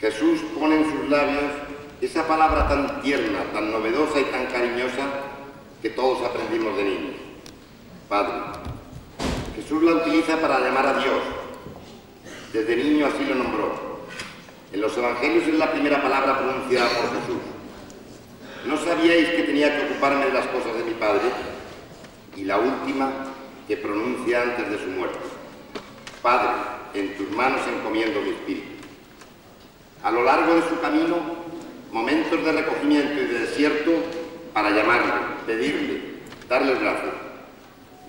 Jesús pone en sus labios esa palabra tan tierna, tan novedosa y tan cariñosa que todos aprendimos de niños: Padre. Jesús la utiliza para llamar a Dios. Desde niño así lo nombró. En los evangelios es la primera palabra pronunciada por Jesús. ¿No sabíais que tenía que ocuparme de las cosas de mi Padre? Y la última que pronuncia antes de su muerte: Padre, en tus manos encomiendo mi espíritu. A lo largo de su camino, momentos de recogimiento y de desierto para llamarle, pedirle, darles gracias.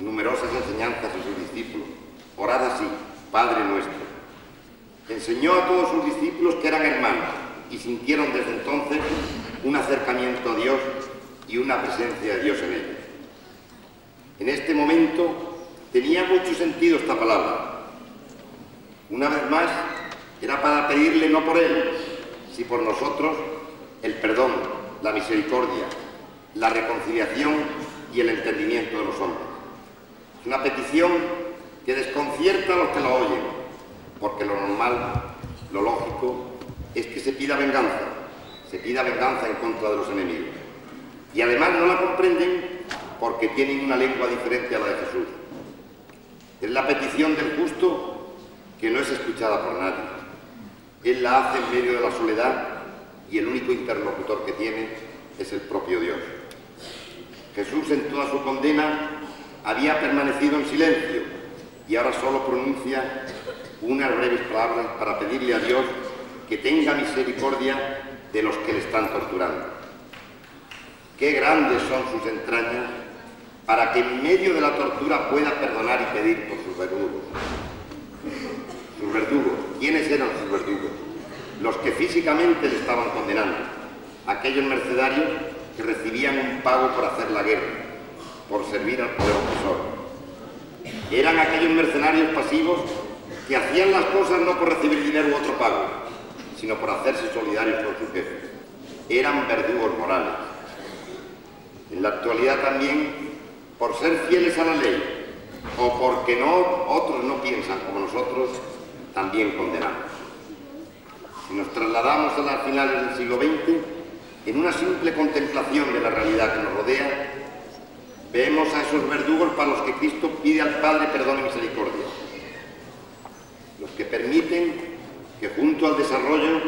Numerosas enseñanzas a sus discípulos. Orad así: Padre nuestro. Enseñó a todos sus discípulos que eran hermanos y sintieron desde entonces un acercamiento a Dios y una presencia de Dios en ellos. En este momento tenía mucho sentido esta palabra. Una vez más, era para pedirle no por Él, sino por nosotros, el perdón, la misericordia, la reconciliación y el entendimiento de los hombres. Es una petición que desconcierta a los que la oyen, porque lo normal, lo lógico, es que se pida venganza en contra de los enemigos. Y además no la comprenden porque tienen una lengua diferente a la de Jesús. Es la petición del justo que no es escuchada por nadie. Él la hace en medio de la soledad y el único interlocutor que tiene es el propio Dios. Jesús, en toda su condena, había permanecido en silencio y ahora solo pronuncia unas breves palabras para pedirle a Dios que tenga misericordia de los que le están torturando. Qué grandes son sus entrañas para que en medio de la tortura pueda perdonar y pedir por sus verdugos. Sus verdugos. ¿Quiénes eran sus verdugos? Los que físicamente le estaban condenando. Aquellos mercenarios que recibían un pago por hacer la guerra, por servir al poder opresor. Eran aquellos mercenarios pasivos que hacían las cosas no por recibir dinero u otro pago, sino por hacerse solidarios con sus jefes. Eran verdugos morales. En la actualidad también, por ser fieles a la ley, o porque otros no piensan como nosotros, también condenamos. Si nos trasladamos a las finales del siglo XX, en una simple contemplación de la realidad que nos rodea, vemos a esos verdugos para los que Cristo pide al Padre perdón y misericordia. Los que permiten que junto al desarrollo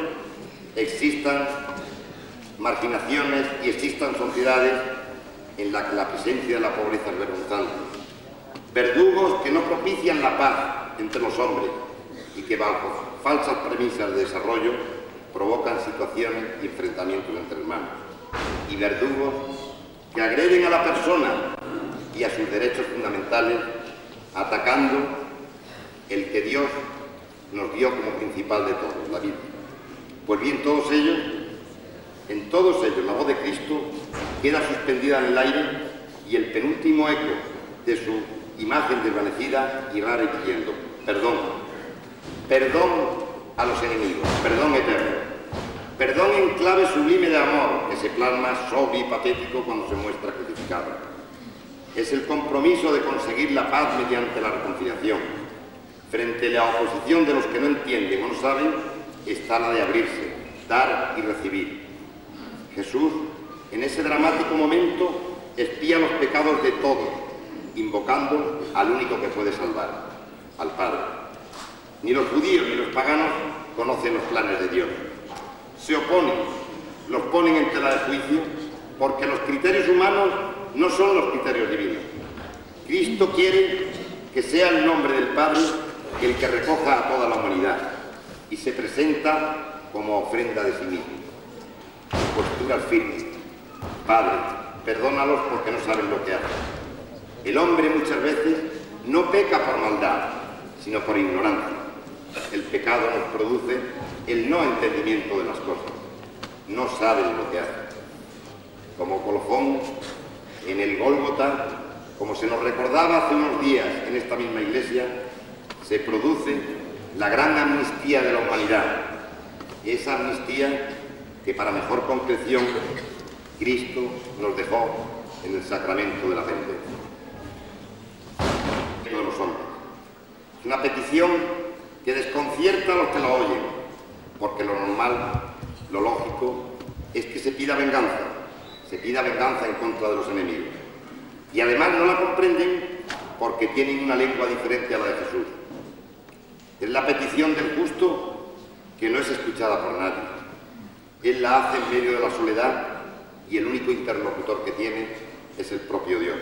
existan marginaciones y existan sociedades en las que la presencia de la pobreza es vergonzante. Verdugos que no propician la paz entre los hombres y que bajo falsas premisas de desarrollo provocan situaciones y enfrentamientos entre hermanos. Y verdugos que agreden a la persona y a sus derechos fundamentales, atacando el que Dios nos dio como principal de todos, la vida. Pues bien, en todos ellos, la voz de Cristo queda suspendida en el aire y el penúltimo eco de su imagen desvanecida irá repitiendo: perdón, perdón a los enemigos, perdón eterno, perdón en clave sublime de amor que se plasma sobrio y patético cuando se muestra crucificado. Es el compromiso de conseguir la paz mediante la reconciliación. Frente a la oposición de los que no entienden o no saben, está la de abrirse, dar y recibir. Jesús, en ese dramático momento, expía los pecados de todos, invocando al único que puede salvar, al Padre. Ni los judíos ni los paganos conocen los planes de Dios. Se oponen, los ponen en tela de juicio, porque los criterios humanos no son los criterios divinos. Cristo quiere que sea el nombre del Padre el que recoja a toda la humanidad y se presenta como ofrenda de sí mismo. Posturas firmes: Padre, perdónalos porque no saben lo que hacen. El hombre muchas veces no peca por maldad, sino por ignorancia. El pecado nos produce el no entendimiento de las cosas. No saben lo que hacen. Como colofón, en el Gólgota, como se nos recordaba hace unos días en esta misma iglesia, se produce la gran amnistía de la humanidad. Esa amnistía que, para mejor concreción, Cristo nos dejó en el sacramento de la penitencia. De los hombres. Es una petición que desconcierta a los que la oyen, porque lo normal, lo lógico, es que se pida venganza en contra de los enemigos. Y además no la comprenden porque tienen una lengua diferente a la de Jesús. Es la petición del justo que no es escuchada por nadie. Él la hace en medio de la soledad y el único interlocutor que tiene es el propio Dios.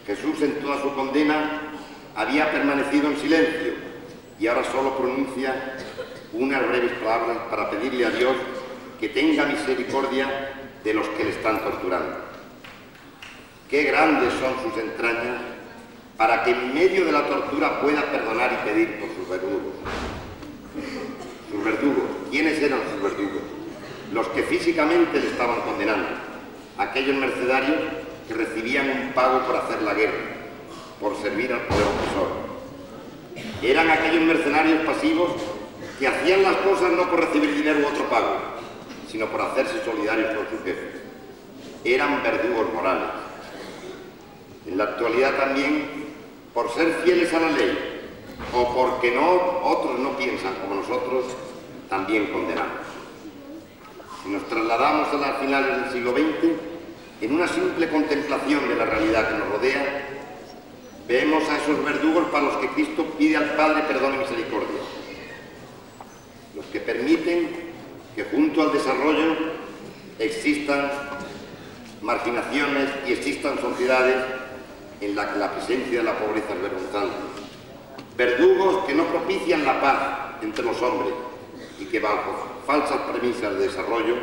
Jesús en toda su condena había permanecido en silencio y ahora solo pronuncia unas breves palabras para pedirle a Dios que tenga misericordia de los que le están torturando. Qué grandes son sus entrañas para que en medio de la tortura pueda perdonar y pedir por sus verdugos. Sus verdugos, ¿quiénes eran sus verdugos? Los que físicamente le estaban condenando, aquellos mercenarios que recibían un pago por hacer la guerra, por servir al poder opresor. Eran aquellos mercenarios pasivos que hacían las cosas no por recibir dinero u otro pago, sino por hacerse solidarios con sus jefes. Eran verdugos morales. En la actualidad también, por ser fieles a la ley, o porque otros no piensan como nosotros, también condenamos. Si nos trasladamos a las finales del siglo XX, en una simple contemplación de la realidad que nos rodea, vemos a esos verdugos para los que Cristo pide al Padre perdón y misericordia. Los que permiten que junto al desarrollo existan marginaciones y existan sociedades en las que la presencia de la pobreza es vergonzante. Verdugos que no propician la paz entre los hombres y que bajo falsas premisas de desarrollo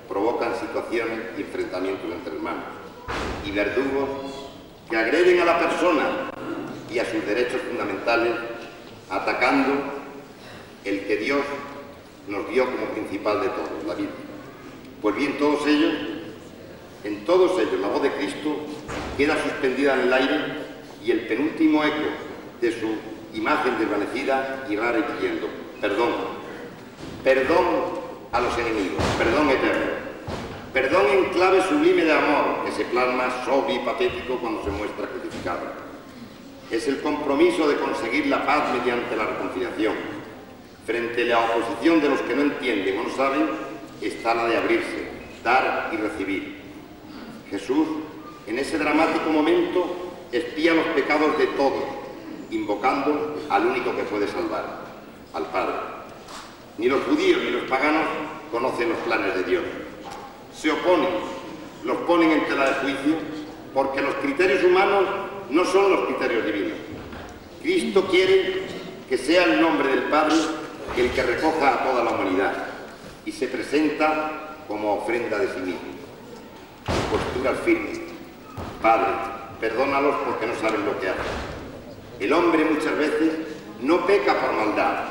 provocan situaciones y enfrentamientos entre hermanos. Y verdugos que agreden a la persona y a sus derechos fundamentales atacando el que Dios nos dio como principal de todos, la vida. Pues bien, en todos ellos la voz de Cristo queda suspendida en el aire y el penúltimo eco de su imagen desvanecida irá repitiendo: perdón, perdón a los enemigos, perdón eterno, perdón en clave sublime de amor que se plasma sobrio y patético cuando se muestra crucificado. Es el compromiso de conseguir la paz mediante la reconciliación. Frente a la oposición de los que no entienden o no saben, está la de abrirse, dar y recibir. Jesús, en ese dramático momento, expía los pecados de todos, invocando al único que puede salvar, al Padre. Ni los judíos ni los paganos conocen los planes de Dios. Se oponen, los ponen en tela de juicio, porque los criterios humanos no son los criterios divinos. Cristo quiere que sea el nombre del Padre el que recoja a toda la humanidad y se presenta como ofrenda de sí mismo. Posturas firmes. Padre, perdónalos porque no saben lo que hacen. El hombre muchas veces no peca por maldad,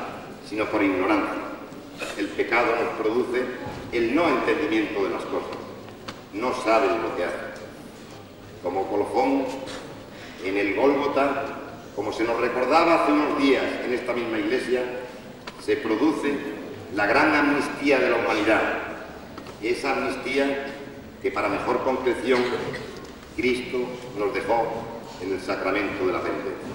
sino por ignorancia. El pecado nos produce el no entendimiento de las cosas. No saben lo que hacen. Como colofón, en el Gólgota, como se nos recordaba hace unos días en esta misma iglesia, se produce la gran amnistía de la humanidad. Esa amnistía que para mejor concreción Cristo nos dejó en el sacramento de la penitencia.